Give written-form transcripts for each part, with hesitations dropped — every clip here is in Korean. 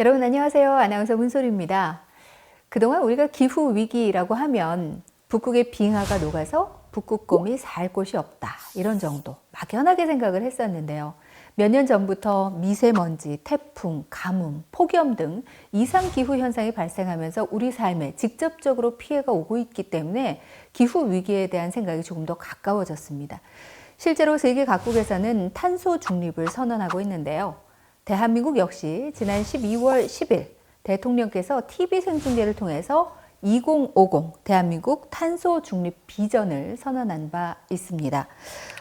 여러분 안녕하세요. 아나운서 문소리입니다. 그동안 우리가 기후위기라고 하면 북극의 빙하가 녹아서 북극곰이 살 곳이 없다 이런 정도 막연하게 생각을 했었는데요. 몇 년 전부터 미세먼지, 태풍, 가뭄, 폭염 등 이상기후 현상이 발생하면서 우리 삶에 직접적으로 피해가 오고 있기 때문에 기후위기에 대한 생각이 조금 더 가까워졌습니다. 실제로 세계 각국에서는 탄소 중립을 선언하고 있는데요. 대한민국 역시 지난 12월 10일 대통령께서 TV 생중계를 통해서 2050 대한민국 탄소 중립 비전을 선언한 바 있습니다.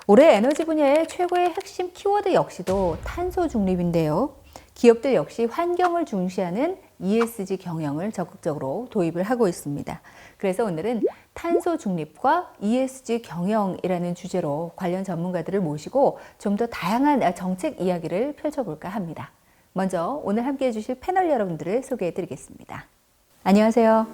올해 에너지 분야의 최고의 핵심 키워드 역시도 탄소 중립인데요. 기업들 역시 환경을 중시하는 ESG 경영을 적극적으로 도입을 하고 있습니다. 그래서 오늘은 탄소 중립과 ESG 경영이라는 주제로 관련 전문가들을 모시고 좀 더 다양한 정책 이야기를 펼쳐볼까 합니다. 먼저 오늘 함께 해주실 패널 여러분들을 소개해 드리겠습니다. 안녕하세요.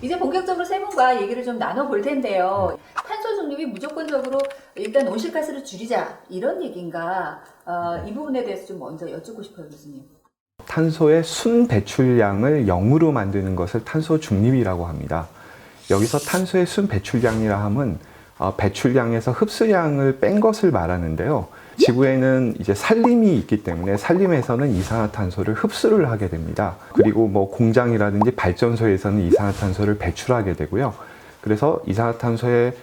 이제 본격적으로 세 분과 얘기를 좀 나눠볼 텐데요. 탄소 중립이 무조건적으로 일단 온실가스를 줄이자 이런 얘기인가? 이 부분에 대해서 좀 먼저 여쭙고 싶어요, 교수님. 탄소의 순 배출량을 0으로 만드는 것을 탄소 중립이라고 합니다. 여기서 탄소의 순 배출량이라 함은 배출량에서 흡수량을 뺀 것을 말하는데요. 지구에는 이제 산림이 있기 때문에 산림에서는 이산화탄소를 흡수를 하게 됩니다. 그리고 뭐 공장이라든지 발전소에서는 이산화탄소를 배출하게 되고요. 그래서 이산화탄소의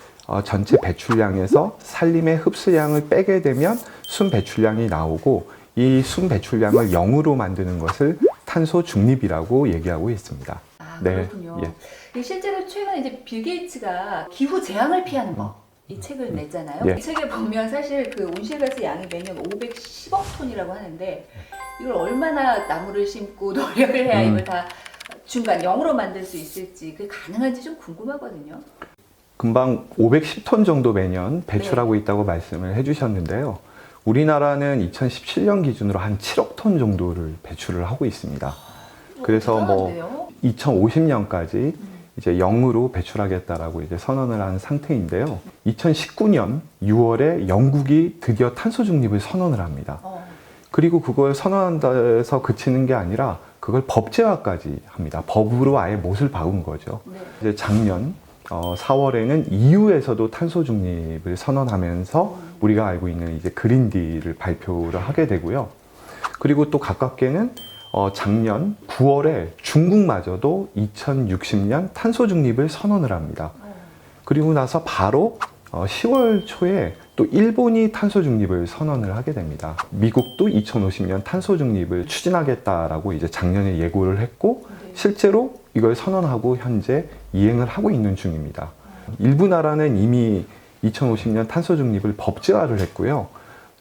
전체 배출량에서 산림의 흡수량을 빼게 되면 순 배출량이 나오고 이 순 배출량을 0으로 만드는 것을 탄소 중립이라고 얘기하고 있습니다. 그렇군요. 네. 실제로 최근에 이제 빌 게이츠가 기후 재앙을 피하는 법. 이 책을 냈잖아요. 이 책에 보면 사실 그 온실가스 양이 매년 510억 톤이라고 하는데 이걸 얼마나 나무를 심고 노력을 해야 이걸 다 중간 0으로 만들 수 있을지 그게 가능한지 좀 궁금하거든요. 금방 510톤 정도 매년 배출하고 있다고 말씀을 해주셨는데요. 우리나라는 2017년 기준으로 한 7억 톤 정도를 배출을 하고 있습니다. 그래서 뭐 2050년까지 이제 0으로 배출하겠다라고 이제 선언을 한 상태인데요. 2019년 6월에 영국이 드디어 탄소 중립을 선언을 합니다. 그리고 그걸 선언한다 해서 그치는 게 아니라 그걸 법제화까지 합니다. 법으로 아예 못을 박은 거죠. 이제 작년 4월에는 EU에서도 탄소 중립을 선언하면서 우리가 알고 있는 이제 그린딜을 발표를 하게 되고요. 그리고 또 가깝게는 작년 9월에 중국마저도 2060년 탄소 중립을 선언을 합니다. 그리고 나서 바로 10월 초에 또 일본이 탄소 중립을 선언을 하게 됩니다. 미국도 2050년 탄소 중립을 추진하겠다라고 이제 작년에 예고를 했고 실제로 이걸 선언하고 현재 이행을 하고 있는 중입니다. 일부 나라는 이미 2050년 탄소 중립을 법제화를 했고요.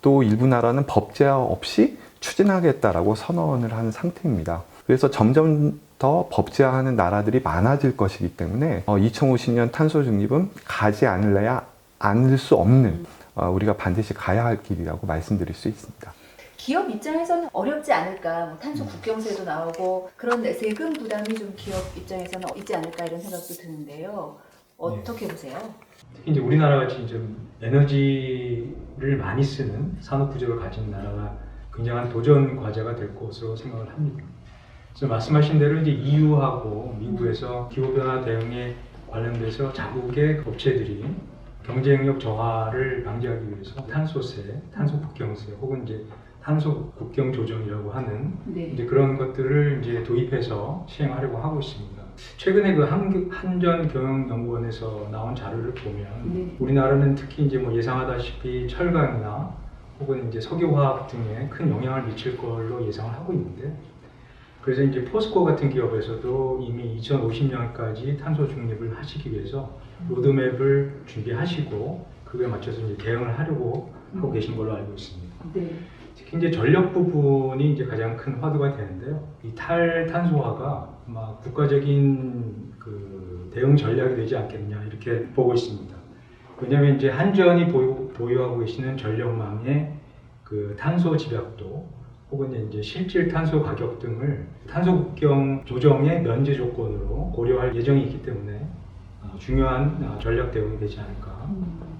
또 일부 나라는 법제화 없이 추진하겠다라고 선언을 한 상태입니다. 그래서 점점 더 법제화하는 나라들이 많아질 것이기 때문에 2050년 탄소 중립은 가지 않을 수 없는 우리가 반드시 가야 할 길이라고 말씀드릴 수 있습니다. 기업 입장에서는 어렵지 않을까? 뭐 탄소 국경세도 나오고 그런 세금 부담이 좀 기업 입장에서는 있지 않을까 이런 생각도 드는데요. 어떻게 보세요? 특히 이제 우리나라 같이 좀 에너지를 많이 쓰는 산업 구조를 가진 나라가 굉장한 도전 과제가 될 것으로 생각을 합니다. 그래서 말씀하신 대로 이제 EU하고 미국에서 기후변화 대응에 관련돼서 자국의 업체들이 경쟁력 저하를 방지하기 위해서 탄소세, 탄소 국경세 혹은 이제 탄소 국경 조정이라고 하는 이제 그런 것들을 이제 도입해서 시행하려고 하고 있습니다. 최근에 그 한전경영연구원에서 나온 자료를 보면 우리나라는 특히 이제 뭐 예상하다시피 철강이나 혹은 이제 석유화학 등에 큰 영향을 미칠 걸로 예상을 하고 있는데 그래서 이제 포스코 같은 기업에서도 이미 2050년까지 탄소 중립을 하시기 위해서 로드맵을 준비하시고 그거에 맞춰서 이제 대응을 하려고 하고 계신 걸로 알고 있습니다. 특히 이제 전력 부분이 이제 가장 큰 화두가 되는데요. 이 탈탄소화가 아마 국가적인 그 대응 전략이 되지 않겠냐 이렇게 보고 있습니다. 왜냐하면 이제 한전이 보유하고 계시는 전력망의 그 탄소 집약도 혹은 이제 실질 탄소 가격 등을 탄소 국경 조정의 면제 조건으로 고려할 예정이 있기 때문에 중요한 전략 대응이 되지 않을까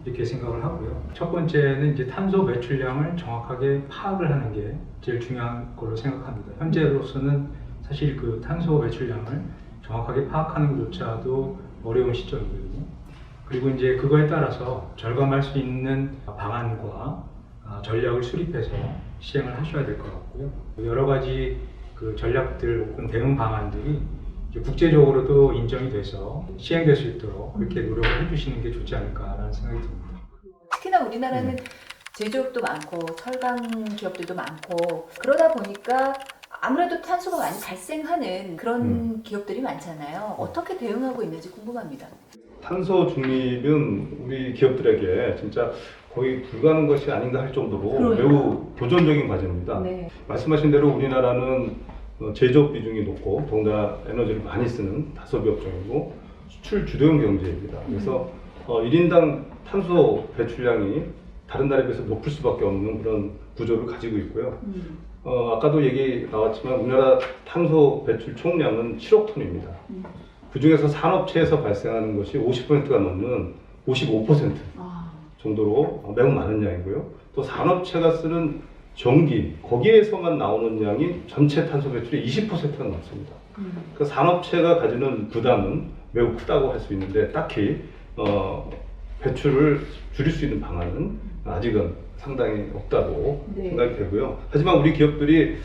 이렇게 생각을 하고요. 첫 번째는 이제 탄소 배출량을 정확하게 파악을 하는 게 제일 중요한 걸로 생각합니다. 현재로서는 사실 그 탄소 배출량을 정확하게 파악하는 것조차도 어려운 시점이거든요. 그리고 이제 그거에 따라서 절감할 수 있는 방안과 전략을 수립해서 시행을 하셔야 될 것 같고요. 여러 가지 그 전략들 혹은 대응 방안들이 이제 국제적으로도 인정이 돼서 시행될 수 있도록 그렇게 노력을 해주시는 게 좋지 않을까라는 생각이 듭니다. 특히나 우리나라는 제조업도 많고 철강 기업들도 많고 그러다 보니까 아무래도 탄소가 많이 발생하는 그런 기업들이 많잖아요. 어떻게 대응하고 있는지 궁금합니다. 탄소 중립은 우리 기업들에게 진짜 거의 불가능한 것이 아닌가 할 정도로 매우 도전적인 과제입니다. 네. 말씀하신 대로 우리나라는 제조업 비중이 높고 더군다나 에너지를 많이 쓰는 다소비 업종이고 수출 주도형 경제입니다. 그래서 1인당 탄소 배출량이 다른 나라에 비해서 높을 수밖에 없는 그런 구조를 가지고 있고요. 아까도 얘기 나왔지만 우리나라 탄소 배출 총량은 7억 톤입니다. 그 중에서 산업체에서 발생하는 것이 50%가 넘는 55% 정도로 매우 많은 양이고요. 또 산업체가 쓰는 전기, 거기에서만 나오는 양이 전체 탄소 배출의 20%가 넘습니다. 그 산업체가 가지는 부담은 매우 크다고 할 수 있는데 딱히 배출을 줄일 수 있는 방안은 아직은 상당히 없다고 생각이 되고요. 하지만 우리 기업들이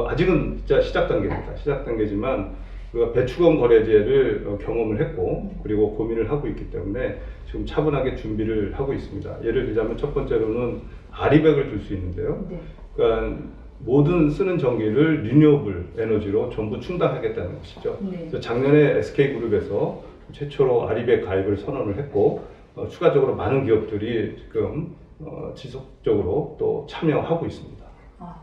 아직은 진짜 시작 단계입니다. 시작 단계지만 우리가 배출권 거래제를 경험을 했고 그리고 고민을 하고 있기 때문에 지금 차분하게 준비를 하고 있습니다. 예를 들자면 첫 번째로는 아리백을 줄 수 있는데요. 그러니까 모든 쓰는 전기를 리뉴어블 에너지로 전부 충당하겠다는 것이죠. 그래서 작년에 SK그룹에서 최초로 아리백 가입을 선언을 했고 추가적으로 많은 기업들이 지금 지속적으로 또 참여하고 있습니다.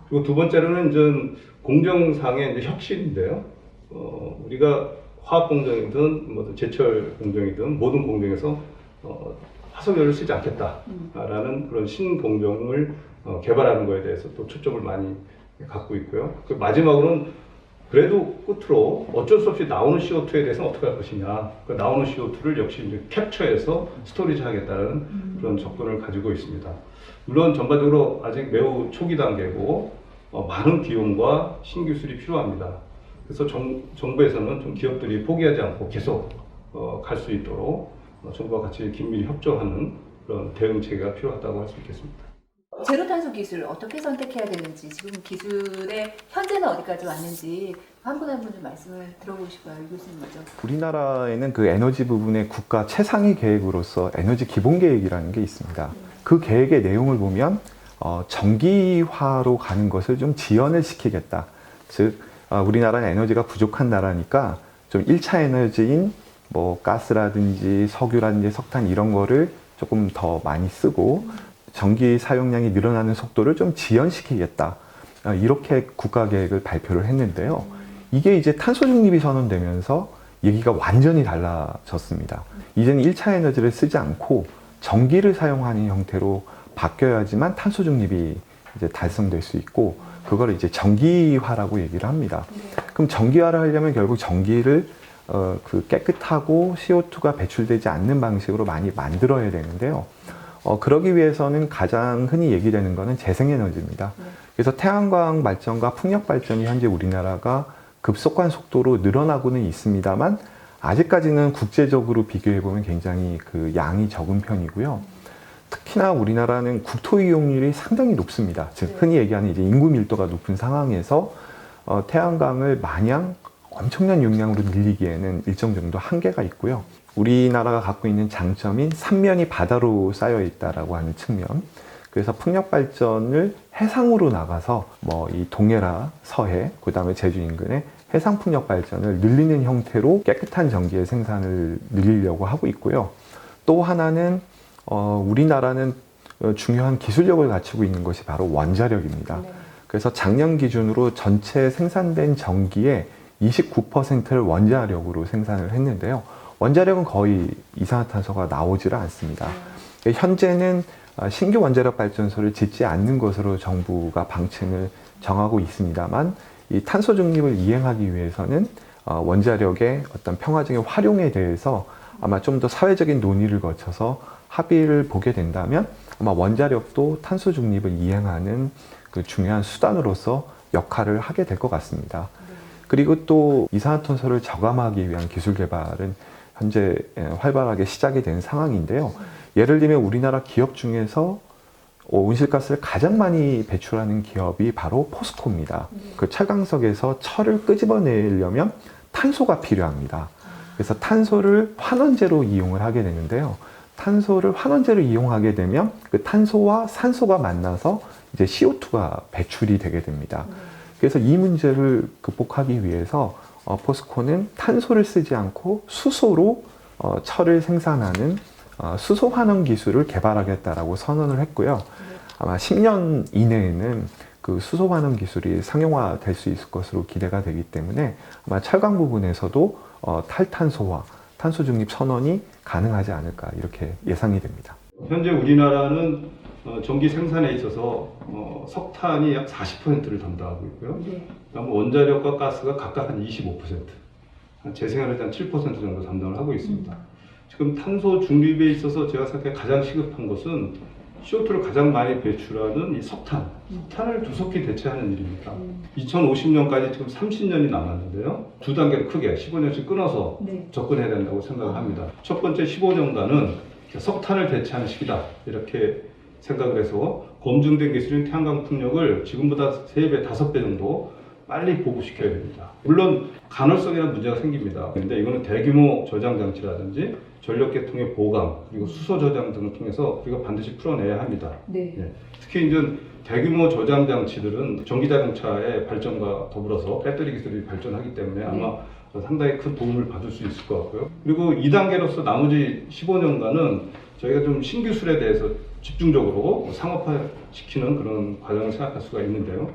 그리고 두 번째로는 이제 공정상의 이제 혁신인데요. 우리가 화학 공정이든 뭐 제철 공정이든 모든 공정에서 화석연료를 쓰지 않겠다라는 그런 신공정을 개발하는 것에 대해서 또 초점을 많이 갖고 있고요. 그 마지막으로는 그래도 끝으로 어쩔 수 없이 나오는 CO2에 대해서는 어떻게 할 것이냐. 그 나오는 CO2를 역시 이제 캡처해서 스토리지 하겠다는 그런 접근을 가지고 있습니다. 물론 전반적으로 아직 매우 초기 단계고 많은 비용과 신기술이 필요합니다. 그래서 정부에서는 좀 기업들이 포기하지 않고 계속 갈 수 있도록 정부와 같이 긴밀히 협조하는 그런 대응 체계가 필요하다고 할 수 있겠습니다. 제로 탄소 기술 어떻게 선택해야 되는지 지금 기술의 현재는 어디까지 왔는지 한 분 한 분 좀 말씀을 들어보고 싶어요. 이 교수님 먼저. 우리나라에는 그 에너지 부분의 국가 최상위 계획으로서 에너지 기본 계획이라는 게 있습니다. 그 계획의 내용을 보면 전기화로 가는 것을 좀 지연을 시키겠다. 즉 우리나라는 에너지가 부족한 나라니까 좀 1차 에너지인 뭐 가스라든지 석유라든지 석탄 이런 거를 조금 더 많이 쓰고 전기 사용량이 늘어나는 속도를 좀 지연시키겠다. 이렇게 국가 계획을 발표를 했는데요. 이게 이제 탄소 중립이 선언되면서 얘기가 완전히 달라졌습니다. 이제는 1차 에너지를 쓰지 않고 전기를 사용하는 형태로 바뀌어야지만 탄소 중립이 이제 달성될 수 있고 그걸 이제 전기화라고 얘기를 합니다. 그럼 전기화를 하려면 결국 전기를 그 깨끗하고 CO2가 배출되지 않는 방식으로 많이 만들어야 되는데요. 그러기 위해서는 가장 흔히 얘기되는 것은 재생에너지입니다. 그래서 태양광 발전과 풍력 발전이 현재 우리나라가 급속한 속도로 늘어나고는 있습니다만 아직까지는 국제적으로 비교해보면 굉장히 그 양이 적은 편이고요. 특히나 우리나라는 국토 이용률이 상당히 높습니다. 즉 흔히 얘기하는 이제 인구 밀도가 높은 상황에서 태양광을 마냥 엄청난 용량으로 늘리기에는 일정 정도 한계가 있고요. 우리나라가 갖고 있는 장점인 삼면이 바다로 쌓여 있다라고 하는 측면. 그래서 풍력 발전을 해상으로 나가서 뭐 이 동해라 서해, 그다음에 제주 인근의 해상 풍력 발전을 늘리는 형태로 깨끗한 전기의 생산을 늘리려고 하고 있고요. 또 하나는 우리나라는 중요한 기술력을 갖추고 있는 것이 바로 원자력입니다. 그래서 작년 기준으로 전체 생산된 전기의 29%를 원자력으로 생산을 했는데요. 원자력은 거의 이산화탄소가 나오지를 않습니다. 현재는 신규 원자력 발전소를 짓지 않는 것으로 정부가 방침을 정하고 있습니다만 이 탄소 중립을 이행하기 위해서는 원자력의 어떤 평화적인 활용에 대해서 아마 좀 더 사회적인 논의를 거쳐서 합의를 보게 된다면 아마 원자력도 탄소 중립을 이행하는 그 중요한 수단으로서 역할을 하게 될 것 같습니다. 그리고 또 이산화탄소를 저감하기 위한 기술 개발은 현재 활발하게 시작이 된 상황인데요. 예를 들면 우리나라 기업 중에서 온실가스를 가장 많이 배출하는 기업이 바로 포스코입니다. 그 철강석에서 철을 끄집어내려면 탄소가 필요합니다. 그래서 탄소를 환원제로 이용을 하게 되는데요. 탄소를 환원제로 이용하게 되면 그 탄소와 산소가 만나서 이제 CO2가 배출이 되게 됩니다. 그래서 이 문제를 극복하기 위해서 포스코는 탄소를 쓰지 않고 수소로 철을 생산하는 수소 환원 기술을 개발하겠다라고 선언을 했고요. 아마 10년 이내에는 그 수소 환원 기술이 상용화될 수 있을 것으로 기대가 되기 때문에 아마 철강 부분에서도 탈탄소화, 탄소 중립 선언이 가능하지 않을까 이렇게 예상이 됩니다. 현재 우리나라는 전기 생산에 있어서 석탄이 약 40%를 담당하고 있고요. 그다음에 원자력과 가스가 각각 한 25%, 재생에너지 한 7% 정도 담당을 하고 있습니다. 지금 탄소 중립에 있어서 제가 생각해 가장 시급한 것은 CO2를 가장 많이 배출하는 이 석탄을 조속히 대체하는 일입니다. 2050년까지 지금 30년이 남았는데요. 두 단계로 크게 15년씩 끊어서 접근해야 된다고 생각을 합니다. 첫 번째 15년간은 석탄을 대체하는 시기다 이렇게 생각을 해서 검증된 기술인 태양광 풍력을 지금보다 3배, 5배 정도 빨리 보급시켜야 됩니다. 물론 간헐성이라는 문제가 생깁니다. 그런데 이거는 대규모 저장 장치라든지 전력계통의 보강 그리고 수소 저장 등을 통해서 우리가 반드시 풀어내야 합니다. 특히 이제 대규모 저장 장치들은 전기 자동차의 발전과 더불어서 배터리 기술이 발전하기 때문에 아마 상당히 큰 도움을 받을 수 있을 것 같고요. 그리고 2단계로서 나머지 15년간은 저희가 좀 신기술에 대해서 집중적으로 상업화시키는 그런 과정을 생각할 수가 있는데요.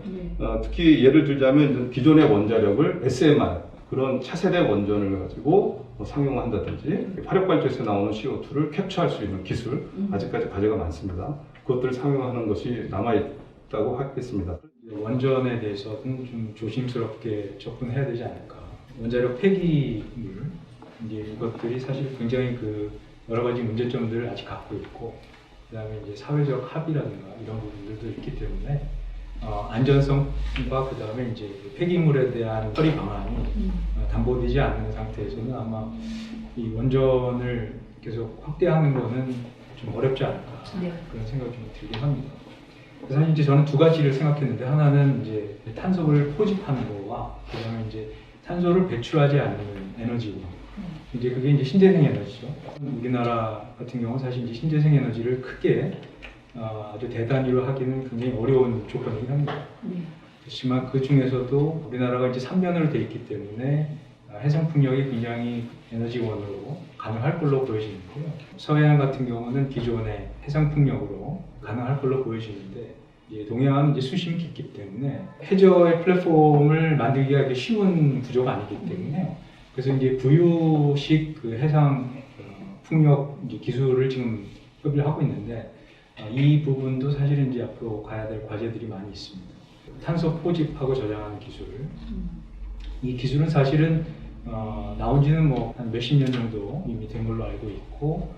특히 예를 들자면 기존의 원자력을 SMR, 그런 차세대 원전을 가지고 상용화한다든지 화력발전에서 나오는 CO2를 캡처할 수 있는 기술, 아직까지 과제가 많습니다. 그것들을 상용화하는 것이 남아있다고 하겠습니다. 원전에 대해서는 좀 조심스럽게 접근해야 되지 않을까. 원자력 폐기물, 이제 이것들이 사실 굉장히 그 여러 가지 문제점들을 아직 갖고 있고, 그다음에 이제 사회적 합의라든가 이런 부분들도 있기 때문에 안전성과 그다음에 이제 폐기물에 대한 처리 방안이 담보되지 않는 상태에서는 아마 이 원전을 계속 확대하는 것은 좀 어렵지 않을까 그런 생각이 좀 들긴 합니다. 사실 이제 저는 두 가지를 생각했는데 하나는 이제 탄소를 포집하는 거와 그다음에 이제 탄소를 배출하지 않는 에너지고 이제 그게 이제 신재생 에너지죠. 우리나라 같은 경우 사실 이제 신재생 에너지를 크게 아주 대단위로 하기는 굉장히 어려운 조건이긴 합니다. 그렇지만 그 중에서도 우리나라가 이제 3면으로 돼 있기 때문에 해상 풍력이 굉장히 에너지원으로 가능할 걸로 보여지는데요. 서해안 같은 경우는 기존의 해상 풍력으로 가능할 걸로 보여지는데 동해안은 이제 수심이 깊기 때문에 해저의 플랫폼을 만들기가 쉬운 구조가 아니기 때문에 그래서 이제 부유식 그 해상 풍력 기술을 지금 협의를 하고 있는데 이 부분도 사실은 이제 앞으로 가야 될 과제들이 많이 있습니다. 탄소 포집하고 저장하는 기술. 이 기술은 사실은 나온 지는 뭐 한 몇십 년 정도 이미 된 걸로 알고 있고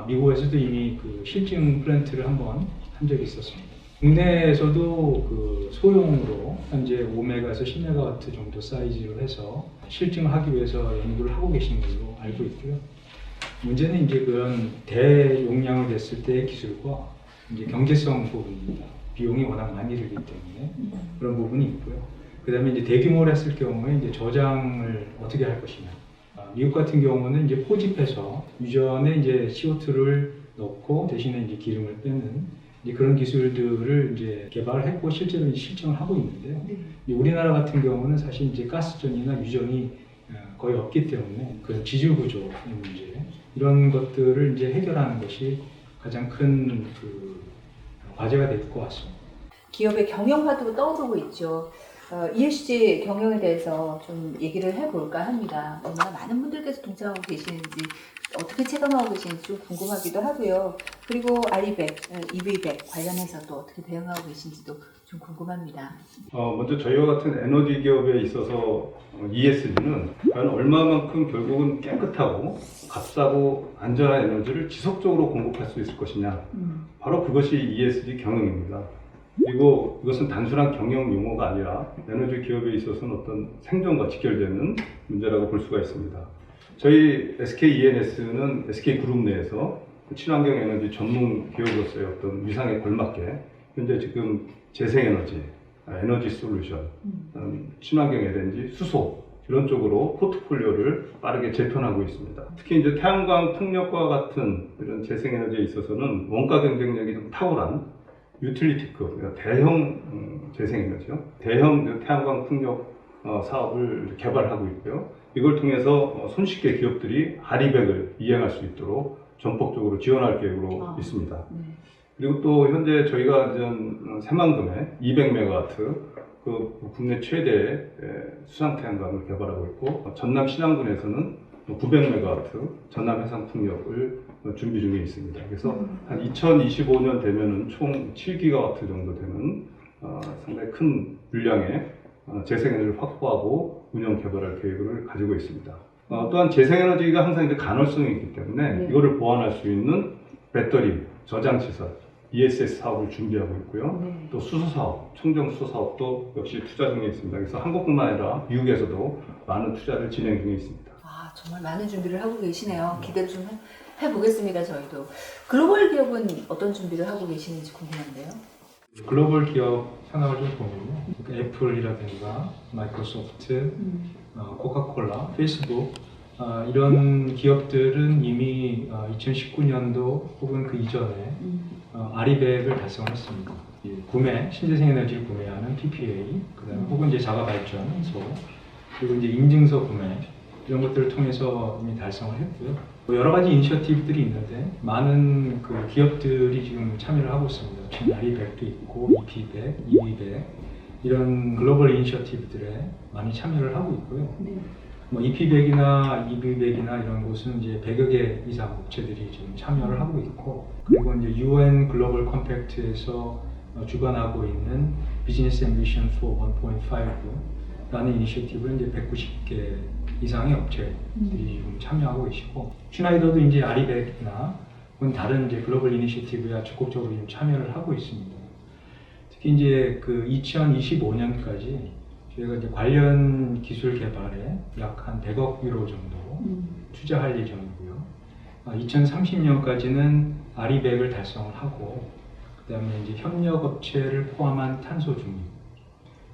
미국에서도 이미 그 실증 플랜트를 한번 한 적이 있었습니다. 국내에서도 그 소형으로 현재 5메가에서 10메가와트 정도 사이즈로 해서 실증하기 위해서 연구를 하고 계신 걸로 알고 있고요. 문제는 이제 그런 대용량을 냈을 때의 기술과 이제 경제성 부분입니다. 비용이 워낙 많이 들기 때문에 그런 부분이 있고요. 그다음에 이제 대규모로 했을 경우에 이제 저장을 어떻게 할 것이냐. 미국 같은 경우는 이제 포집해서 유전에 이제 CO2를 넣고 대신에 이제 기름을 빼는 이제 그런 기술들을 이제 개발했고 실제로 이제 실증을 하고 있는데요. 우리나라 같은 경우는 사실 이제 가스전이나 유전이 거의 없기 때문에 그런 지질 구조의 문제 이런 것들을 이제 해결하는 것이 가장 큰 그 과제가 될 것 같습니다. 기업의 경영화도 떠오르고 있죠. ESG 경영에 대해서 좀 얘기를 해볼까 합니다. 얼마나 많은 분들께서 동참하고 계시는지, 어떻게 체감하고 계시는지 좀 궁금하기도 하고요. 그리고 아리백, EV백 관련해서도 어떻게 대응하고 계신지도 좀 궁금합니다. 먼저 저희와 같은 에너지 기업에 있어서 ESG는 과연 얼마만큼 결국은 깨끗하고 값싸고 안전한 에너지를 지속적으로 공급할 수 있을 것이냐. 바로 그것이 ESG 경영입니다. 그리고 이것은 단순한 경영 용어가 아니라 에너지 기업에 있어서는 어떤 생존과 직결되는 문제라고 볼 수가 있습니다. 저희 SK-ENS는 SK그룹 내에서 친환경 에너지 전문 기업으로서의 어떤 위상에 걸맞게 현재 지금 재생에너지, 에너지 솔루션, 친환경 LNG, 수소 이런 쪽으로 포트폴리오를 빠르게 재편하고 있습니다. 특히 이제 태양광 풍력과 같은 이런 재생에너지에 있어서는 원가 경쟁력이 좀 탁월한 유틸리티급, 그러니까 대형 재생에너지요. 대형 태양광 풍력 사업을 개발하고 있고요. 이걸 통해서 손쉽게 기업들이 아리백을 이행할 수 있도록 전폭적으로 지원할 계획으로 있습니다. 그리고 또 현재 저희가 새만금에 200메가와트 그 국내 최대의 수상 태양광을 개발하고 있고, 전남 신안군에서는 900메가와트 전남 해상 풍력을 준비 중에 있습니다. 그래서 한 2025년 되면은 총 7기가와트 정도 되는 상당히 큰 물량의 재생에너지를 확보하고 운영 개발할 계획을 가지고 있습니다. 또한 재생에너지가 항상 이제 간헐성이 있기 때문에 이거를 보완할 수 있는 배터리 저장 시설 ESS 사업을 준비하고 있고요. 또 수소 사업, 청정 수소 사업도 역시 투자 중에 있습니다. 그래서 한국뿐만 아니라 미국에서도 많은 투자를 진행 중에 있습니다. 아, 정말 많은 준비를 하고 계시네요. 기대를 좀 해보겠습니다, 저희도. 글로벌 기업은 어떤 준비를 하고 계시는지 궁금한데요. 글로벌 기업 현황을 좀 보면요. 애플이라든가 마이크로소프트, 코카콜라, 페이스북 이런 기업들은 이미 2019년도 혹은 그 이전에 아리백을 달성했습니다. 구매, 신재생 에너지를 구매하는 PPA, 그다음에 혹은 이제 자가 발전소, 그리고 이제 인증서 구매 이런 것들을 통해서 이미 달성을 했고요. 여러 가지 이니셔티브들이 있는데 많은 그 기업들이 지금 참여를 하고 있습니다. 지금 아리백도 있고, EP백, EV백 이런 글로벌 이니셔티브들에 많이 참여를 하고 있고요. 뭐 EP백이나 EV백이나 이런 곳은 이제 100여 개 이상 업체들이 지금 참여를 하고 있고, 그리고 이제 UN 글로벌 컴팩트에서 주관하고 있는 비즈니스 앰비션 for 1.5라는 이니셔티브는 이제 190개 이상의 업체들이 지금 참여하고 계시고, 슈나이더도 이제 아리백이나 혹은 다른 이제 글로벌 이니셔티브에 적극적으로 지금 참여를 하고 있습니다. 특히 이제 그 2025년까지 저희가 이제 관련 기술 개발에 약 한 100억 유로 정도 투자할 예정이고요. 2030년까지는 아리백을 달성을 하고, 그다음에 이제 협력 업체를 포함한 탄소 중립,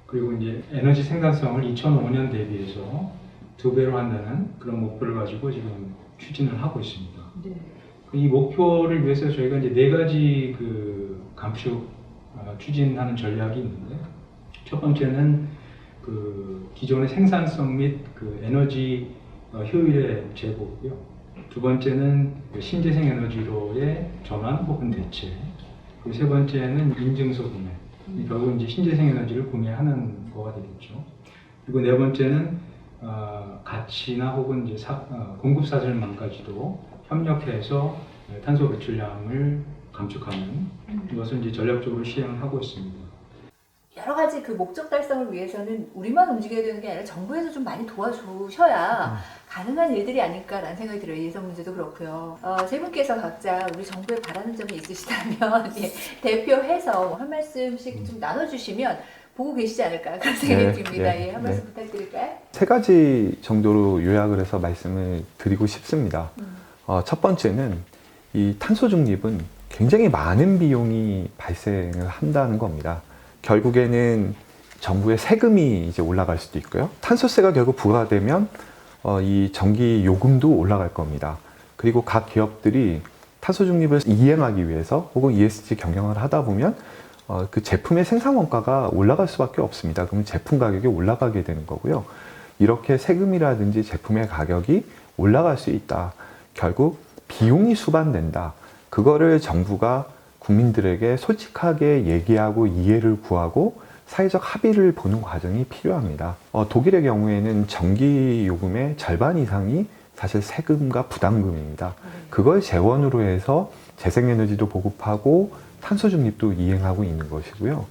그리고 이제 에너지 생산성을 2005년 대비해서 2배로 한다는 그런 목표를 가지고 지금 추진을 하고 있습니다. 이 목표를 위해서 저희가 이제 4가지 그 감축 추진하는 전략이 있는데, 첫 번째는 그 기존의 생산성 및 그 에너지 효율의 제고고요. 두 번째는 신재생 에너지로의 전환 혹은 대체. 그리고 세 번째는 인증서 구매. 결국 이제 신재생 에너지를 구매하는 거가 되겠죠. 그리고 네 번째는 가치나 혹은 이제 공급사들만까지도 협력해서 탄소 배출량을 감축하는 이것을 이제 전략적으로 시행하고 있습니다. 여러 가지 그 목적 달성을 위해서는 우리만 움직여야 되는 게 아니라 정부에서 좀 많이 도와주셔야 가능한 일들이 아닐까라는 생각이 들어요. 예산 문제도 그렇고요. 세 분께서 각자 우리 정부에 바라는 점이 있으시다면 예, 대표해서 한 말씀씩 좀 나눠주시면 보고 계시지 않을까 그런 생각이 듭니다. 예, 한 말씀 부탁드릴까요? 3가지 정도로 요약을 해서 말씀을 드리고 싶습니다. 첫 번째는 이 탄소 중립은 굉장히 많은 비용이 발생을 한다는 겁니다. 결국에는 정부의 세금이 이제 올라갈 수도 있고요. 탄소세가 결국 부과되면 이 전기 요금도 올라갈 겁니다. 그리고 각 기업들이 탄소 중립을 이행하기 위해서 혹은 ESG 경영을 하다 보면 그 제품의 생산 원가가 올라갈 수밖에 없습니다. 그러면 제품 가격이 올라가게 되는 거고요. 이렇게 세금이라든지 제품의 가격이 올라갈 수 있다. 결국 비용이 수반된다. 그거를 정부가 국민들에게 솔직하게 얘기하고 이해를 구하고 사회적 합의를 보는 과정이 필요합니다. 독일의 경우에는 전기 요금의 절반 이상이 사실 세금과 부담금입니다. 그걸 재원으로 해서 재생에너지도 보급하고 탄소 중립도 이행하고 있는 것이고요.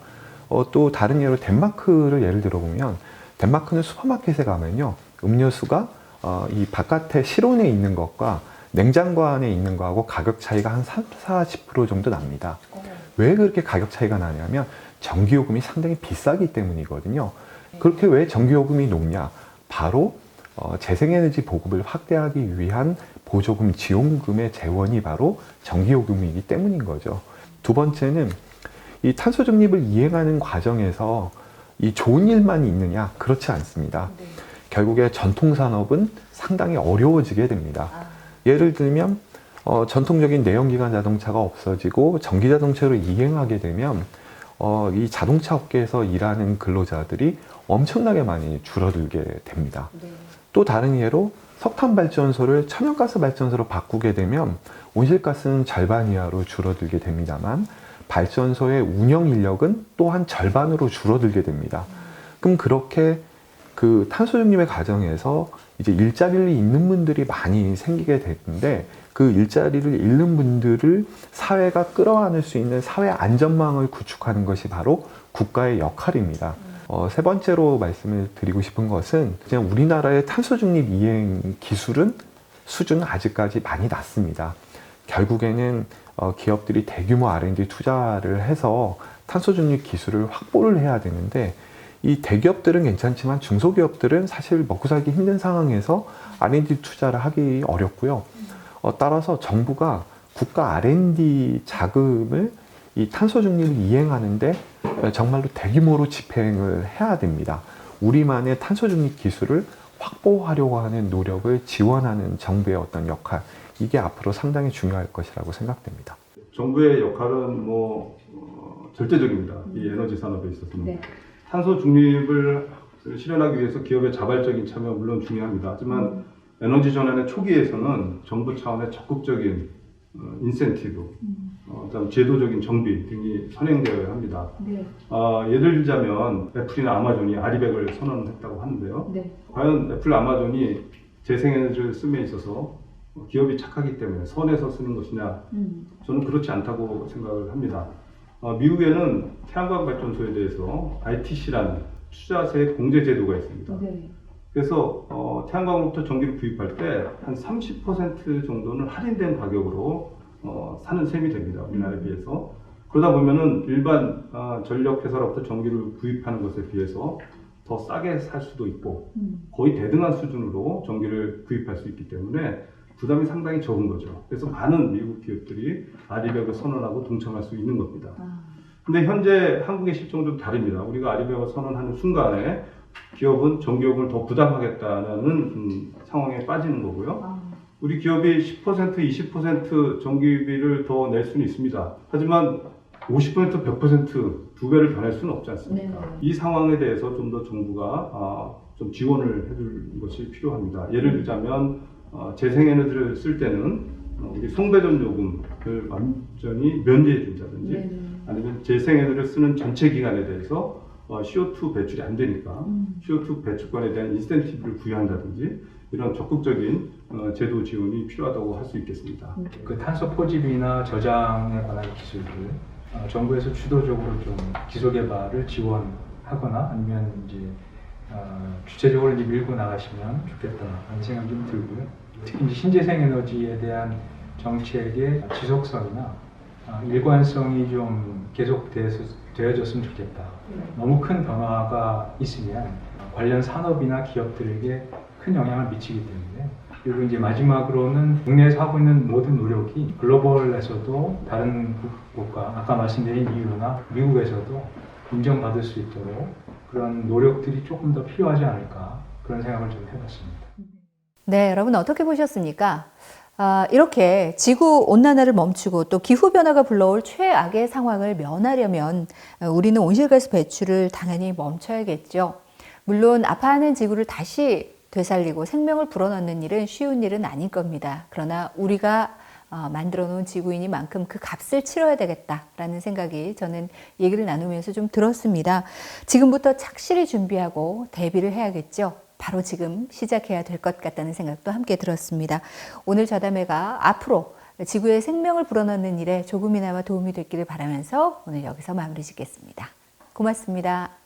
또 다른 예로 덴마크를 예를 들어보면 덴마크는 슈퍼마켓에 가면요. 음료수가 이 바깥에 실온에 있는 것과 냉장고 안에 있는 거하고 가격 차이가 한 30-40% 정도 납니다. 왜 그렇게 가격 차이가 나냐면 전기요금이 상당히 비싸기 때문이거든요. 그렇게 왜 전기요금이 높냐? 바로 재생에너지 보급을 확대하기 위한 보조금, 지원금의 재원이 바로 전기요금이기 때문인 거죠. 두 번째는 이 탄소 중립을 이행하는 과정에서 이 좋은 일만 있느냐? 그렇지 않습니다. 결국에 전통산업은 상당히 어려워지게 됩니다. 예를 들면 전통적인 내연기관 자동차가 없어지고 전기자동차로 이행하게 되면 이 자동차 업계에서 일하는 근로자들이 엄청나게 많이 줄어들게 됩니다. 또 다른 예로 석탄 발전소를 천연가스 발전소로 바꾸게 되면 온실가스는 절반 이하로 줄어들게 됩니다만 발전소의 운영 인력은 또한 절반으로 줄어들게 됩니다. 그럼 그렇게 그 탄소 중립의 과정에서 이제 일자리를 잃는 분들이 많이 생기게 되는데 그 일자리를 잃는 분들을 사회가 끌어안을 수 있는 사회 안전망을 구축하는 것이 바로 국가의 역할입니다. 세 번째로 말씀을 드리고 싶은 것은 그냥 우리나라의 탄소 중립 이행 기술은 수준은 아직까지 많이 낮습니다. 결국에는 기업들이 대규모 R&D 투자를 해서 탄소 중립 기술을 확보를 해야 되는데 이 대기업들은 괜찮지만 중소기업들은 사실 먹고 살기 힘든 상황에서 R&D 투자를 하기 어렵고요. 따라서 정부가 국가 R&D 자금을 이 탄소 중립을 이행하는데 정말로 대규모로 집행을 해야 됩니다. 우리만의 탄소 중립 기술을 확보하려고 하는 노력을 지원하는 정부의 어떤 역할, 이게 앞으로 상당히 중요할 것이라고 생각됩니다. 정부의 역할은 절대적입니다. 이 에너지 산업에 있어서는. 탄소 중립을 실현하기 위해서 기업의 자발적인 참여가 물론 중요합니다. 하지만 에너지 전환의 초기에서는 정부 차원의 적극적인 인센티브, 그다음 제도적인 정비 등이 선행되어야 합니다. 예를 들자면 애플이나 아마존이 아리백을 선언했다고 하는데요. 과연 애플, 아마존이 재생에너지를 씀에 있어서 기업이 착하기 때문에 선에서 쓰는 것이냐? 저는 그렇지 않다고 생각을 합니다. 미국에는 태양광 발전소에 대해서 ITC라는 투자세 공제 제도가 있습니다. 그래서 태양광으로부터 전기를 구입할 때 한 30% 정도는 할인된 가격으로 사는 셈이 됩니다. 우리나라에 비해서. 그러다 보면은 일반 전력회사로부터 전기를 구입하는 것에 비해서 더 싸게 살 수도 있고 거의 대등한 수준으로 전기를 구입할 수 있기 때문에 부담이 상당히 적은 거죠. 그래서 많은 미국 기업들이 아리백을 선언하고 동참할 수 있는 겁니다. 근데 현재 한국의 실정은 좀 다릅니다. 우리가 아리백을 선언하는 순간에 기업은 전기요금을 더 부담하겠다는 상황에 빠지는 거고요. 우리 기업이 10%, 20% 전기비를 더 낼 수는 있습니다. 하지만 50%, 100% 두 배를 변할 수는 없지 않습니까? 이 상황에 대해서 좀 더 정부가 좀 지원을 해줄 것이 필요합니다. 예를 들자면 재생에너지를 쓸 때는 우리 송배전 요금을 완전히 면제해 준다든지 아니면 재생에너지를 쓰는 전체 기간에 대해서 CO2 배출이 안 되니까 CO2 배출권에 대한 인센티브를 부여한다든지 이런 적극적인 제도 지원이 필요하다고 할 수 있겠습니다. 그 탄소 포집이나 저장에 관한 기술을 정부에서 주도적으로 좀 기술 개발을 지원하거나 아니면 이제 주체적으로 이제 밀고 나가시면 좋겠다는 생각이 좀 들고요. 특히 이제 신재생 에너지에 대한 정책의 지속성이나 일관성이 좀 계속되어졌으면 좋겠다. 너무 큰 변화가 있으면 관련 산업이나 기업들에게 큰 영향을 미치기 때문에 그리고 이제 마지막으로는 국내에서 하고 있는 모든 노력이 글로벌에서도 다른 국가, 아까 말씀드린 EU나 미국에서도 인정받을 수 있도록 그런 노력들이 조금 더 필요하지 않을까 그런 생각을 좀 해봤습니다. 네, 여러분 어떻게 보셨습니까? 이렇게 지구 온난화를 멈추고 또 기후변화가 불러올 최악의 상황을 면하려면 우리는 온실가스 배출을 당연히 멈춰야겠죠. 물론 아파하는 지구를 다시 되살리고 생명을 불어넣는 일은 쉬운 일은 아닐 겁니다. 그러나 우리가 만들어 놓은 지구이니만큼 그 값을 치러야 되겠다라는 생각이 저는 얘기를 나누면서 좀 들었습니다. 지금부터 착실히 준비하고 대비를 해야겠죠. 바로 지금 시작해야 될 것 같다는 생각도 함께 들었습니다. 오늘 저담회가 앞으로 지구의 생명을 불어넣는 일에 조금이나마 도움이 됐기를 바라면서 오늘 여기서 마무리 짓겠습니다. 고맙습니다.